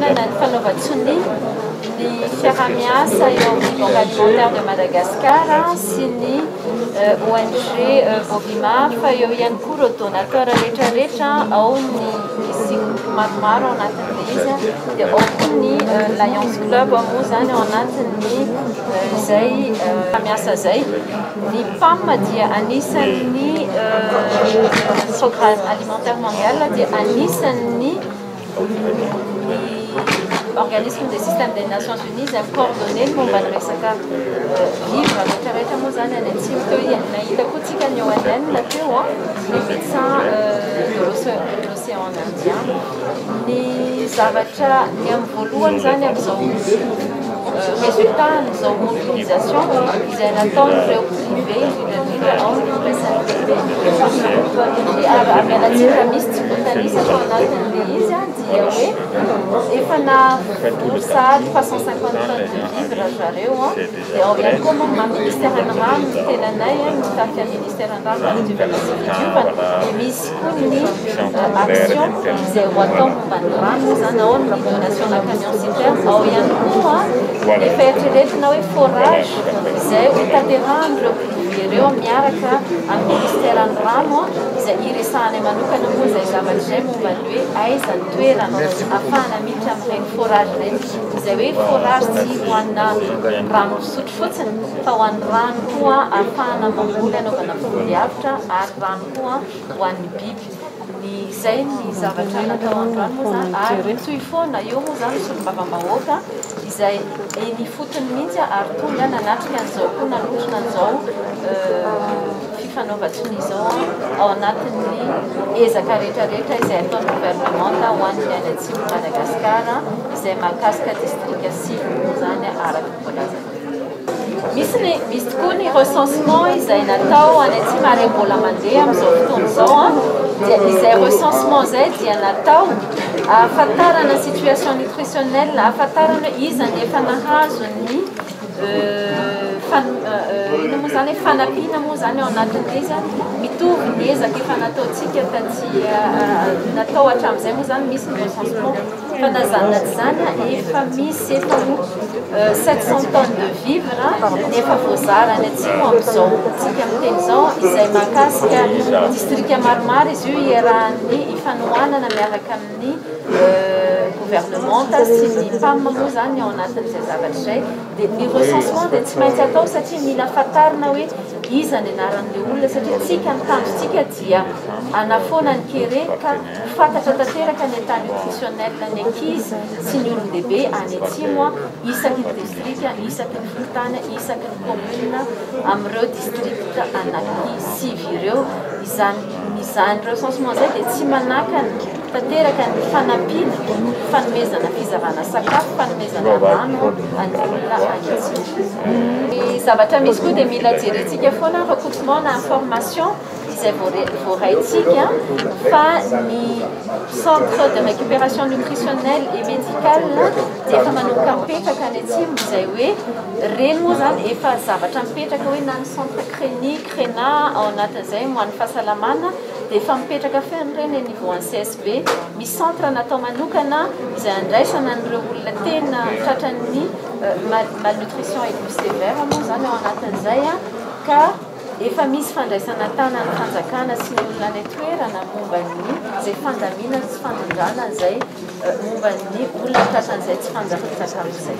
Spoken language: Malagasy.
fihinana ny fanaovan-tsony ny fiarah-miasa eo amin'ny Banque Alimentaire de Madagascar sy ny ONG Bovima fa eo ihany koa ireo donateur rehetrarehetra ao ny signify maromaro ao anatin'ilay izy dia ao koa ny Lions Club moa zany ao anatin'ny zay miasa zay ny PAM dia anisan'ny programme alimentaire mondial dia anisan'ny organisme des systèmes des Nations Unies izay coordonné ny momba ny resaka vivre rehetrarehetra moa zany any atsimo teo nahita koa tsika ny ONN teo ny médecin de l'océan Indien ny zavatra ny amin'ny voalohany zany amin'izao résultat n'izao mobilisation izay nataon'ireo privé indrindra ao ny SNPB amialatsika misy tsy voatanisaka ao anatin'ilay izy dia hoe efa navosary fa 150 tonnes de vivre zareo dia ao ihany koa moa ministère ny rano ny tenanay mitarika ministère ny rano manodiovana sy fidiovana dia misy koa ny action izay ho atao momba ny rano zany ao ny libération na camion citerne ao ihany koa efa eritreretina hoe forage izay hotanterahanyireo ireo miaraka amin'ny ministère ny rano izay iresahany manokana moa izay zavatra izay momba ny hoe aiza ny toerana ahafahana miditra amin'ireny forage ireny izay hoe forage tsy hoanina rano fisotro fotsiny fa ho an'ny rano koa ahafahana mamboly anaovana foliavitra ary rano koa ho an'ny biby izay ny zavatra natao androany moa zany ary toy foana eo moa zany solombavam-bahoaka izay ny fotony mihitsy ary tonga nanatrika an'izao koa nalotrona an'izao fifanaovan-tsony izao ao anatin'ny ezaka rehetrarehetra izay ataon'ny gouvernemanta ho an'ny any atsimo Madagascar izay mahakasika district sivy moa zany araka voalazana. Misy koa ny recensement izay natao any atsimo ary mbola mandeha amin'izao fotoana izao dia izay recensement zay dia natao ahafantarana situation nutritionnelle ahafantarana iza ny efa nahazo ny ino moa zany fanampiana moa zany ao anatin'ilay izy mitovy ny ezaka efa nataontsika taty natao hatramin'izay moa zany misy ny recensement fa nazanona tsy zany efa misy efa 700 tonnes de vivre nefa voazara any atsimo amin'izao tsika miteny izao izay mahakasika district maromaro izy io iarahan'ny ifanohanana miaraka amin'ny gouvernemanta sy ny PAM moa zany ao anatin'izay zavatra izay dia ny recensement dia tsy maintsy atao satria mila fantarina hoe iza ny anaran'ilay olona satria tsika ny tanjotsika dia anafoana ny kere ka fantatra tanteraka ny état nutritionnel ny ankizy sy ny olon-dehibe any atsimo isaky ny district isaky ny fontany isaky ny commune amin'ireo district anaky sivy ireo izany recensement zay dia tsy manakany tanteraka ny fanampiana fanomezana fizarana sakafo fanomezana rano any olona any atsimo. Zavatra misy koa dia mila jerentsika foana recoupement na information izay voaraintsika fa ny centre de récupération nutritionnelle et médicale dia efa manomboka mipetraka any atsimo izay hoe reny moa zany efa zavatra mipetraka hoe na ny centre CRENA ao anatin'izay mo an'ny fahasalamana dia efa mipetraka feany reny niveau an CSB misy centre natao manokana izay andraisana an'ireo olona tena tratran'ny malnutrition aiguë sévère moa zany ao anatin'izay ka efa misy fandraisana tanana fanjakana sy ny olona any toerana momba ny izay fandamina sy fandandrana izay momba ny olona tratran'izay tsy fanjakana izay